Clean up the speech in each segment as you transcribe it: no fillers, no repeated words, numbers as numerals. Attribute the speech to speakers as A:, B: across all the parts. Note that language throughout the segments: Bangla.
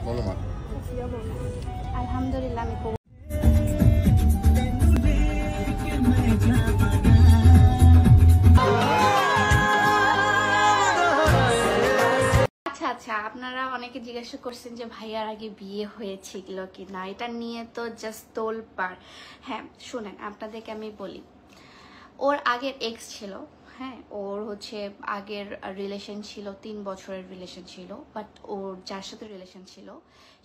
A: বলো মা।
B: আলহামদুলিল্লাহ আমি আচ্ছা, আপনারা অনেকে জিজ্ঞাসা করছেন যে ভাইয়ার আগে বিয়ে হয়েছিল কি না, এটা নিয়ে তো জাস্ট তোলপাড়। হ্যাঁ শুনেন, আপনাদেরকে আমি বলি, ওর আগের এক্স ছিল, হ্যাঁ ওর হচ্ছে আগের রিলেশন ছিল, 3 বছরের রিলেশন ছিল, বাট ওর যার সাথে রিলেশন ছিল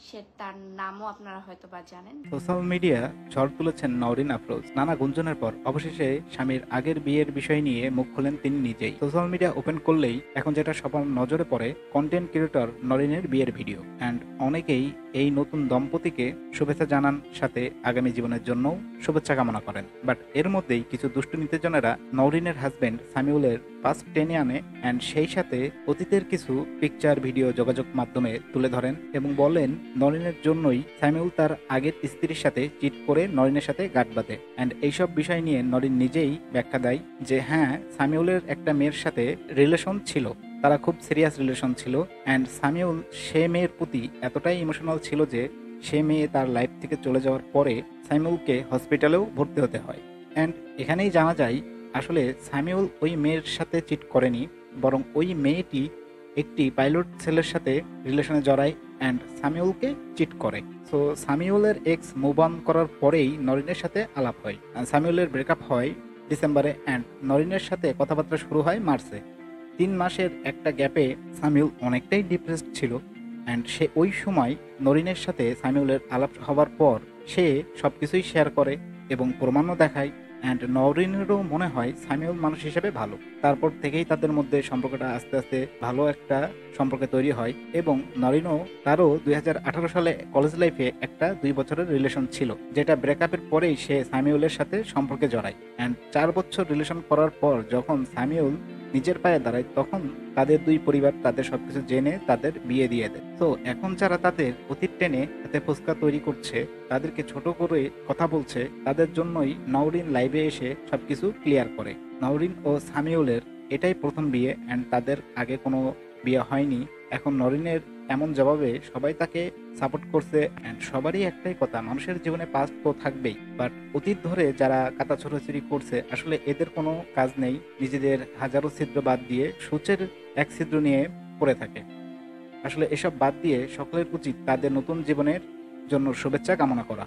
B: সে তার নামও আপনারা হয়তো বা জানেন।
C: সোশ্যাল মিডিয়া ঝড় তুলেছেন নওরিন আফরোজ। নানা গুঞ্জনের পর অবশেষে স্বামীর আগের বিয়ের বিষয় নিয়ে মুখ খুলেন তিনি নিজেই। সোশ্যাল মিডিয়া ওপেন করলেই এখন যেটা সবার নজরে পড়ে, কন্টেন্ট ক্রিয়েটর নওরিনের বিয়ের ভিডিও। অ্যান্ড অনেকেই এই নতুন দম্পতিকে শুভেচ্ছা জানান, সাথে আগামী জীবনের জন্যও শুভেচ্ছা কামনা করেন। বাট এর মধ্যেই কিছু দুষ্টু নীতিজনেরা নওরিনের হাজবেন্ড সামিউলের পাস্ট টেনে আনে অ্যান্ড সেই সাথে অতীতের কিছু পিকচার ভিডিও যোগাযোগ মাধ্যমে তুলে ধরেন এবং বলেন নরিনের জন্যই সামিউল তার আগের স্ত্রীর সাথে চিট করে নরিনের সাথে গাঁট বাঁধে। অ্যান্ড এইসব বিষয় নিয়ে নরিন নিজেই ব্যাখ্যা দেয় যে হ্যাঁ, সামিউলের একটা মেয়ের সাথে রিলেশন ছিল, তারা খুব সিরিয়াস রিলেশন ছিল। অ্যান্ড সামিউল সে মেয়ের প্রতি এতটাই ইমোশনাল ছিল যে সে মেয়ে তার লাইফ থেকে চলে যাওয়ার পরে সামিউলকে হসপিটালেও ভর্তি হতে হয়। অ্যান্ড এখানেই জানা যায় আসলে সামিউল ওই মেয়ের সাথে চিট করেনি, বরং ওই মেয়েটি একটি পাইলট ছেলের সাথে রিলেশনে জড়ায় অ্যান্ড সামিউলকে চিট করে। সো সামিউলের এক্স মুভ অন করার পরেই নরিনের সাথে আলাপ হয়। সামিউলের ব্রেকআপ হয় ডিসেম্বরে অ্যান্ড নরিনের সাথে কথাবার্তা শুরু হয় মার্চে। 3 মাসের একটা গ্যাপে সামিউল অনেকটাই ডিপ্রেসড ছিল অ্যান্ড সে ওই সময় নরিনের সাথে সামিউলের আলাপ হওয়ার পর সে সব কিছুই শেয়ার করে এবং প্রমাণও দেখায়। অ্যান্ড নরিনেরও মনে হয় সামিউল মানুষ হিসেবে ভালো। তারপর থেকেই তাদের মধ্যে সম্পর্কটা আস্তে আস্তে ভালো একটা সম্পর্ক তৈরি হয় এবং নরিনও তারও 2018 সালে কলেজ লাইফে একটা 2 বছরের রিলেশন ছিল, যেটা ব্রেকআপের পরেই সে সামিউলের সাথে সম্পর্কে জড়ায়। অ্যান্ড 4 বছর রিলেশন করার পর যখন সামিউল নিজের পায়ে দাঁড়ায় তখন তাদের দুই পরিবার তাদের সবকিছু জেনে তাদের বিয়ে দিয়ে দেয়। তো এখন যারা তাদের অতীত টেনে হাতে ফুসকা তৈরি করছে, তাদেরকে ছোট করে কথা বলছে, তাদের জন্যই নওরিন লাইভে এসে সবকিছু ক্লিয়ার করে। নওরিন ও সামিউলের এটাই প্রথম বিয়ে অ্যান্ড তাদের আগে কোনো বিয়ে হয়নি। এখন নরিনের এমন জবাবে সবাই তাকে সাপোর্ট করছে অ্যান্ড সবারই একটাই কথা, মানুষের জীবনে পাস্ট তো থাকবেই, বাট অতীত ধরে যারা কাটা ছোড়াছুড়ি করছে আসলে এদের কোনো কাজ নেই, নিজেদের হাজারো ছিদ্র বাদ দিয়ে সূচের এক ছিদ্র নিয়ে পড়ে থাকে। আসলে এসব বাদ দিয়ে সকলের উচিত তাদের নতুন জীবনের জন্য শুভেচ্ছা কামনা করা।